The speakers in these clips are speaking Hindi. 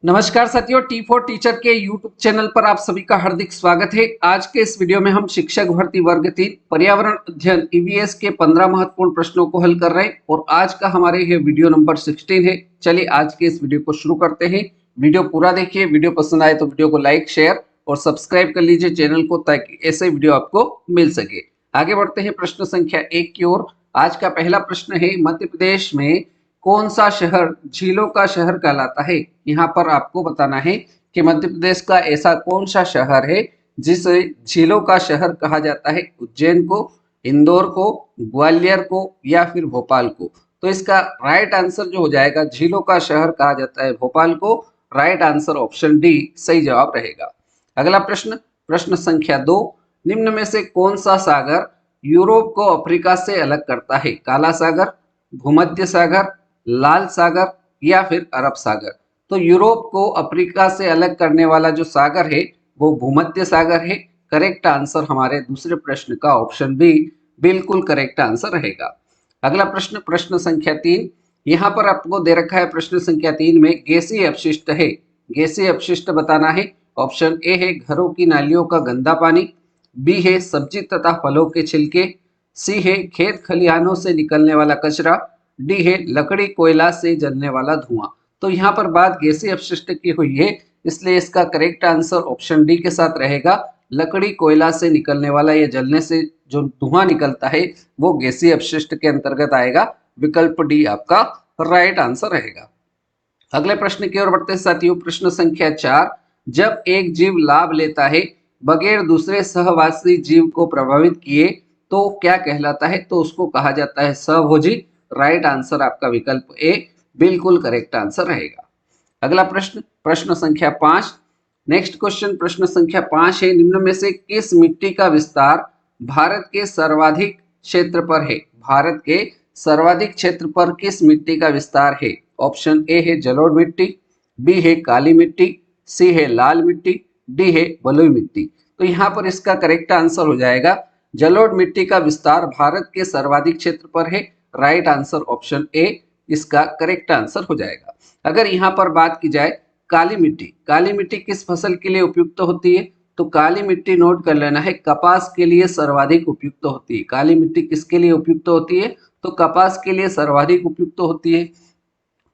नमस्कार साथियों, T4 टीचर के यूट्यूब चैनल पर आप सभी का हार्दिक स्वागत है। आज के इस वीडियो में हम शिक्षक भर्ती वर्ग 3 पर्यावरण अध्ययन ईवीएस के 15 महत्वपूर्ण प्रश्नों को हल कर रहे हैं और आज का हमारे ये वीडियो नंबर 16 है। चलिए आज के इस वीडियो को शुरू करते हैं। वीडियो पूरा देखिए, वीडियो पसंद आए तो वीडियो को लाइक, शेयर और सब्सक्राइब कर लीजिए चैनल को, ताकि ऐसे वीडियो आपको मिल सके। आगे बढ़ते हैं प्रश्न संख्या 1 की ओर। आज का पहला प्रश्न है, मध्य प्रदेश में कौन सा शहर झीलों का शहर कहलाता है। यहाँ पर आपको बताना है कि मध्य प्रदेश का ऐसा कौन सा शहर है जिसे झीलों का शहर कहा जाता है। उज्जैन को, इंदौर को, ग्वालियर को या फिर भोपाल को। तो इसका राइट आंसर जो हो जाएगा, झीलों का शहर कहा जाता है भोपाल को। राइट आंसर ऑप्शन डी सही जवाब रहेगा। अगला प्रश्न, प्रश्न संख्या 2, निम्न में से कौन सा सागर यूरोप को अफ्रीका से अलग करता है। काला सागर, भूमध्य सागर, लाल सागर या फिर अरब सागर। तो यूरोप को अफ्रीका से अलग करने वाला जो सागर है वो भूमध्य सागर है। करेक्ट आंसर हमारे दूसरे प्रश्न का ऑप्शन बी बिल्कुल करेक्ट आंसर रहेगा। अगला प्रश्न, प्रश्न संख्या 3, यहाँ पर आपको दे रखा है प्रश्न संख्या 3 में गैसीय अपशिष्ट है। गैसीय अपशिष्ट बताना है। ऑप्शन ए है घरों की नालियों का गंदा पानी, बी है सब्जी तथा फलों के छिलके, सी है खेत खलिहानों से निकलने वाला कचरा, डी है लकड़ी कोयला से जलने वाला धुआं। तो यहाँ पर बात गैसीय अपशिष्ट की हुई है, इसलिए इसका करेक्ट आंसर ऑप्शन डी के साथ रहेगा। लकड़ी कोयला से निकलने वाला या जलने से जो धुआं निकलता है वो गैसीय अपशिष्ट के अंतर्गत आएगा। विकल्प डी आपका राइट आंसर रहेगा। अगले प्रश्न की ओर बढ़ते हैं साथियों। प्रश्न संख्या 4, जब एक जीव लाभ लेता है बगैर दूसरे सहवासी जीव को प्रभावित किए तो क्या कहलाता है। तो उसको कहा जाता है सहभोजी। राइट आंसर आपका विकल्प ए बिल्कुल करेक्ट आंसर रहेगा। अगला प्रश्न, प्रश्न संख्या 5, नेक्स्ट क्वेश्चन प्रश्न संख्या 5 है, निम्न में से किस मिट्टी का विस्तार भारत के सर्वाधिक क्षेत्र पर है। भारत के सर्वाधिक क्षेत्र पर किस मिट्टी का विस्तार है। ऑप्शन ए है जलोढ़ मिट्टी, बी है काली मिट्टी, सी है लाल मिट्टी, डी है बलुई मिट्टी। तो यहाँ पर इसका करेक्ट आंसर हो जाएगा जलोढ़ मिट्टी का विस्तार भारत के सर्वाधिक क्षेत्र पर है। राइट आंसर ऑप्शन ए इसका करेक्ट आंसर हो जाएगा। अगर यहाँ पर बात की जाए काली मिट्टी, काली मिट्टी किस फसल के लिए उपयुक्त होती है। तो काली मिट्टी नोट कर लेना है, कपास के लिए सर्वाधिक उपयुक्त होती है। काली मिट्टी किसके लिए उपयुक्त होती है। तो कपास के लिए सर्वाधिक उपयुक्त होती है।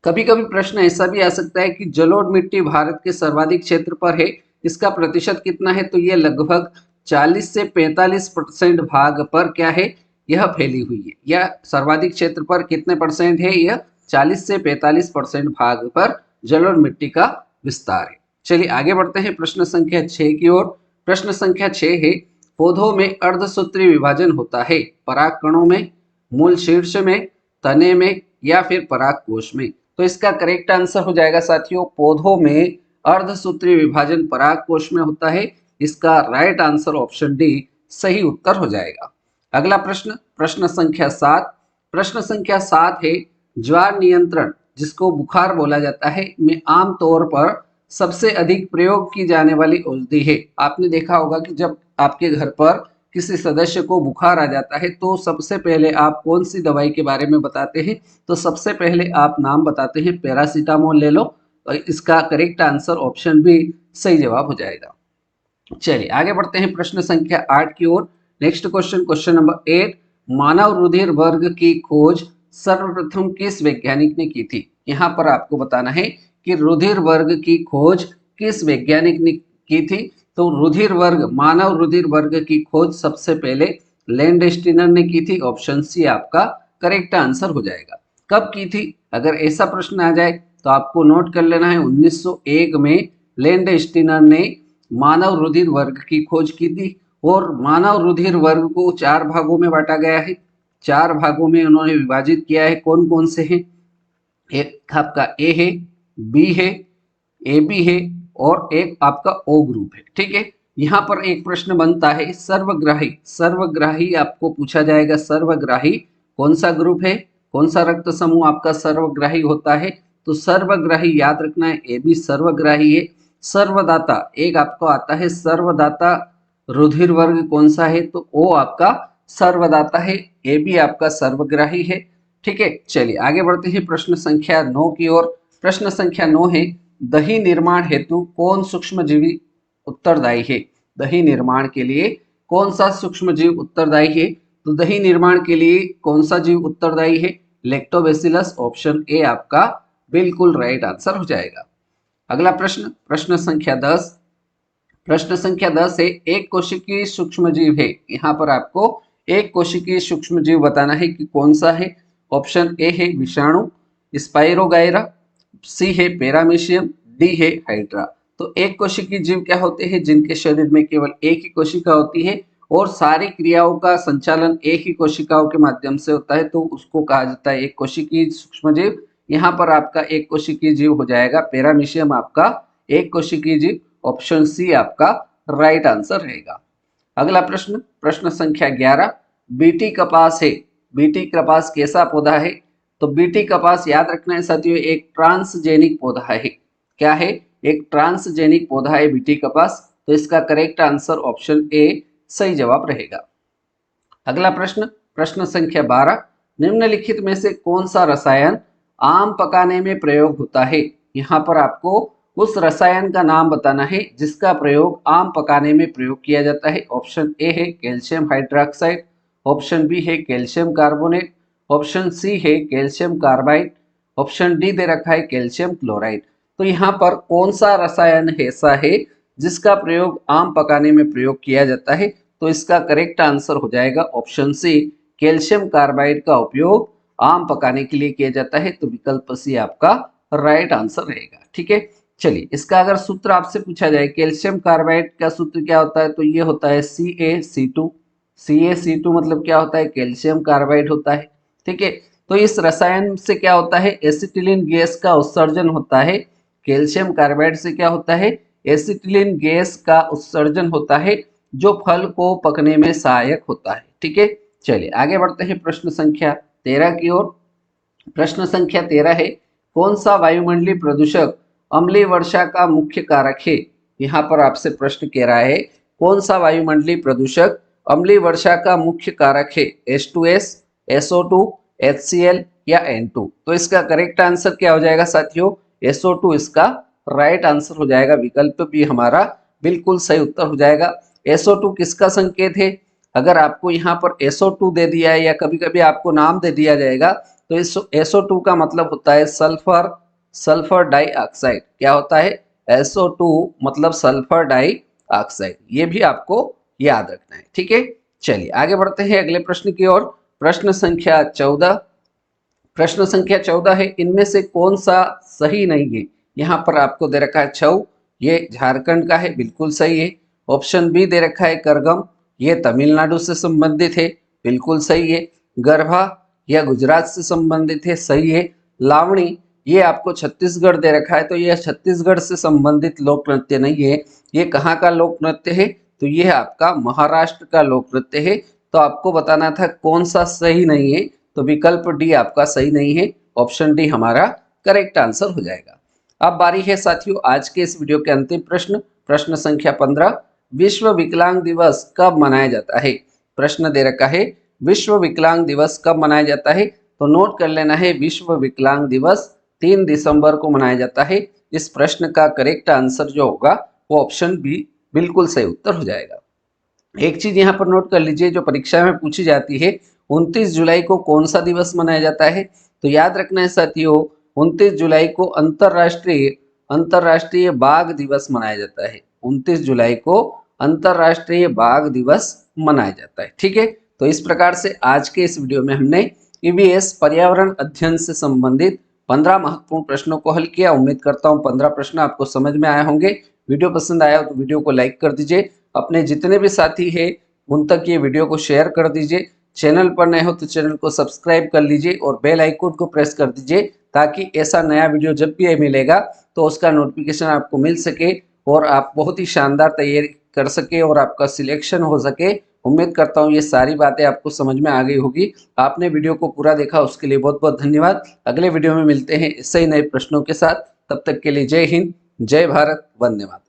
कभी कभी प्रश्न ऐसा भी आ सकता है कि जलोढ़ मिट्टी भारत के सर्वाधिक क्षेत्र पर है, इसका प्रतिशत कितना है। तो ये लगभग 40 से 45% भाग पर क्या है, यह फैली हुई है। यह सर्वाधिक क्षेत्र पर कितने परसेंट है, यह 40 से 45% भाग पर जलोढ़ मिट्टी का विस्तार है। चलिए आगे बढ़ते हैं प्रश्न संख्या 6 की ओर। प्रश्न संख्या 6 है, पौधों में अर्धसूत्री विभाजन होता है पराग कणों में, मूल शीर्ष में, तने में या फिर पराग कोश में। तो इसका करेक्ट आंसर हो जाएगा साथियों, पौधों में अर्धसूत्री विभाजन पराग कोश में होता है। इसका राइट आंसर ऑप्शन डी सही उत्तर हो जाएगा। अगला प्रश्न, प्रश्न संख्या 7, प्रश्न संख्या 7 है, ज्वार नियंत्रण जिसको बुखार बोला जाता है में आमतौर पर सबसे अधिक प्रयोग की जाने वाली औषधि है। आपने देखा होगा कि जब आपके घर पर किसी सदस्य को बुखार आ जाता है तो सबसे पहले आप कौन सी दवाई के बारे में बताते हैं। तो सबसे पहले आप नाम बताते हैं पैरासीटामोल ले लो। और इसका करेक्ट आंसर ऑप्शन बी सही जवाब हो जाएगा। चलिए आगे बढ़ते हैं प्रश्न संख्या 8 की ओर। नेक्स्ट क्वेश्चन, क्वेश्चन नंबर 8, मानव रुधिर वर्ग की खोज सर्वप्रथम किस वैज्ञानिक ने की थी। यहाँ पर आपको बताना है कि रुधिर वर्ग की खोज किस वैज्ञानिक ने की थी। तो रुधिर वर्ग, मानव रुधिर वर्ग की खोज सबसे पहले लैंडस्टीनर ने की थी। ऑप्शन सी आपका करेक्ट आंसर हो जाएगा। कब की थी, अगर ऐसा प्रश्न आ जाए तो आपको नोट कर लेना है 1901 में लैंडस्टीनर ने मानव रुधिर वर्ग की खोज की थी। और मानव रुधिर वर्ग को 4 भागों में बांटा गया है। 4 भागों में उन्होंने विभाजित किया है। कौन कौन से हैं, एक आपका ए है, बी है, ए बी है और एक आपका ओ ग्रुप है। ठीक है, यहाँ पर एक प्रश्न बनता है सर्वग्राही, सर्वग्राही आपको पूछा जाएगा। सर्वग्राही कौन सा ग्रुप है, कौन सा रक्त समूह आपका सर्वग्राही होता है। तो सर्वग्राही याद रखना है, ए बी सर्वग्राही है। सर्वदाता एक आपको आता है, सर्वदाता रुधिर वर्ग कौन सा है। तो ओ आपका सर्वदाता है, ए बी आपका सर्वग्राही है। ठीक है, चलिए आगे बढ़ते हैं प्रश्न संख्या 9 की ओर। प्रश्न संख्या 9 है, दही निर्माण हेतु कौन सूक्ष्मजीवी उत्तरदायी है? दही निर्माण के लिए कौन सा सूक्ष्मजीव उत्तरदायी है? तो दही निर्माण के लिए कौन सा जीव उत्तरदायी है? लैक्टोबैसिलस। ऑप्शन ए आपका बिल्कुल राइट आंसर हो जाएगा। अगला प्रश्न, प्रश्न संख्या 10। प्रश्न संख्या 10 है, एक कोशिकीय सूक्ष्मजीव है। यहाँ पर आपको एक कोशिकीय सूक्ष्मजीव बताना है कि कौन सा है। ऑप्शन ए है विषाणु, स्पाइरोगाइरा, सी है पैरामीशियम, डी है हाइड्रा। तो एक कोशिकीय जीव क्या होते हैं? जिनके शरीर में केवल एक ही कोशिका होती है और सारी क्रियाओं का संचालन एक ही कोशिकाओं के माध्यम से होता है, तो उसको कहा जाता है एक कोशिकीय सूक्ष्मजीव। यहाँ पर आपका एक कोशिकीय जीव हो जाएगा पैरामीशियम, आपका एक कोशिकीय जीव। ऑप्शन सी आपका राइट आंसर रहेगा। अगला प्रश्न, प्रश्न संख्या 11। बीटी कपास है। बीटी कपास कैसा पौधा है? तो बीटी कपास याद रखना है साथियों, एक ट्रांसजेनिक पौधा है। क्या है? एक ट्रांसजेनिक पौधा है बीटी कपास। तो इसका करेक्ट आंसर ऑप्शन ए सही जवाब रहेगा। अगला प्रश्न, प्रश्न संख्या 12। निम्नलिखित में से कौन सा रसायन आम पकाने में प्रयोग होता है? यहाँ पर आपको उस रसायन का नाम बताना है जिसका प्रयोग आम पकाने में प्रयोग किया जाता है। ऑप्शन ए है कैल्शियम हाइड्रोक्साइड, ऑप्शन बी है कैल्शियम कार्बोनेट, ऑप्शन सी है कैल्शियम कार्बाइड, ऑप्शन डी दे रखा है कैल्शियम क्लोराइड। तो यहाँ पर कौन सा रसायन ऐसा है जिसका प्रयोग आम पकाने में प्रयोग किया जाता है? तो इसका करेक्ट आंसर हो जाएगा ऑप्शन सी, कैल्शियम कार्बाइड का उपयोग आम पकाने के लिए किया जाता है। तो विकल्प सी आपका राइट आंसर रहेगा। ठीक है, चलिए इसका अगर सूत्र आपसे पूछा जाए कैल्शियम कार्बाइड का सूत्र क्या होता है, तो ये होता है CaC2। CaC2 मतलब क्या होता है? कैल्शियम कार्बाइड होता है। ठीक है, तो इस रसायन से क्या होता है? एसिटिलीन गैस का उत्सर्जन होता है। कैल्शियम कार्बाइड से क्या होता है? एसिटिलीन गैस का उत्सर्जन होता है जो फल को पकने में सहायक होता है। ठीक है, चलिए आगे बढ़ते हैं प्रश्न संख्या 13 की ओर। प्रश्न संख्या 13 है, कौन सा वायुमंडलीय प्रदूषक अम्लीय वर्षा का मुख्य कारक है? यहाँ पर आपसे प्रश्न कह रहा है कौन सा वायुमंडलीय प्रदूषक अम्लीय वर्षा का मुख्य कारक है? H2S, SO2, HCl या N2। तो इसका करेक्ट आंसर क्या हो जाएगा साथियों? SO2 इसका राइट आंसर हो जाएगा। विकल्प भी हमारा बिल्कुल सही उत्तर हो जाएगा। SO2 किसका संकेत है? अगर आपको यहाँ पर SO2 दे दिया है या कभी कभी आपको नाम दे दिया जाएगा तो इस SO2 का मतलब होता है सल्फर, सल्फर डाइऑक्साइड। क्या होता है? SO2 मतलब सल्फर डाइऑक्साइड। ये भी आपको याद रखना है। ठीक है, चलिए आगे बढ़ते हैं अगले प्रश्न की ओर। प्रश्न संख्या 14। प्रश्न संख्या 14 है, इनमें से कौन सा सही नहीं है? यहाँ पर आपको दे रखा है छऊ, ये झारखंड का है, बिल्कुल सही है। ऑप्शन बी दे रखा है करगम, ये तमिलनाडु से संबंधित है, बिल्कुल सही है। गरबा यह गुजरात से संबंधित है, सही है। लावणी ये आपको छत्तीसगढ़ दे रखा है, तो यह छत्तीसगढ़ से संबंधित लोक नृत्य नहीं है। ये कहाँ का लोक नृत्य है? तो यह आपका महाराष्ट्र का लोक नृत्य है। तो आपको बताना था कौन सा सही नहीं है, तो विकल्प डी आपका सही नहीं है। ऑप्शन डी हमारा करेक्ट आंसर हो जाएगा। अब बारी है साथियों आज के इस वीडियो के अंतिम प्रश्न, प्रश्न संख्या 15। विश्व विकलांग दिवस कब मनाया जाता है? प्रश्न दे रखा है विश्व विकलांग दिवस कब मनाया जाता है? तो नोट कर लेना है, विश्व विकलांग दिवस 3 दिसंबर को मनाया जाता है। इस प्रश्न का करेक्ट आंसर जो होगा वो ऑप्शन बी बिल्कुल सही उत्तर हो जाएगा। एक चीज यहाँ पर नोट कर लीजिए, जो परीक्षा में पूछी जाती है 29 जुलाई को कौन सा दिवस मनाया जाता है? तो याद रखना है साथियों, 29 जुलाई को अंतरराष्ट्रीय अंतरराष्ट्रीय बाघ दिवस मनाया जाता है। 29 जुलाई को अंतरराष्ट्रीय बाघ दिवस मनाया जाता है। ठीक है, तो इस प्रकार से आज के इस वीडियो में हमने ईवीएस पर्यावरण अध्ययन से संबंधित 15 महत्वपूर्ण प्रश्नों को हल किया। उम्मीद करता हूँ 15 प्रश्न आपको समझ में आए होंगे। वीडियो पसंद आया तो वीडियो को लाइक कर दीजिए, अपने जितने भी साथी हैं उन तक ये वीडियो को शेयर कर दीजिए। चैनल पर नए हो तो चैनल को सब्सक्राइब कर लीजिए और बेल आइकन को प्रेस कर दीजिए ताकि ऐसा नया वीडियो जब भी मिलेगा तो उसका नोटिफिकेशन आपको मिल सके और आप बहुत ही शानदार तैयारी कर सके और आपका सिलेक्शन हो सके। उम्मीद करता हूँ ये सारी बातें आपको समझ में आ गई होगी। आपने वीडियो को पूरा देखा उसके लिए बहुत बहुत धन्यवाद। अगले वीडियो में मिलते हैं इससे ही नए प्रश्नों के साथ। तब तक के लिए जय हिंद, जय भारत, वंदे मातरम।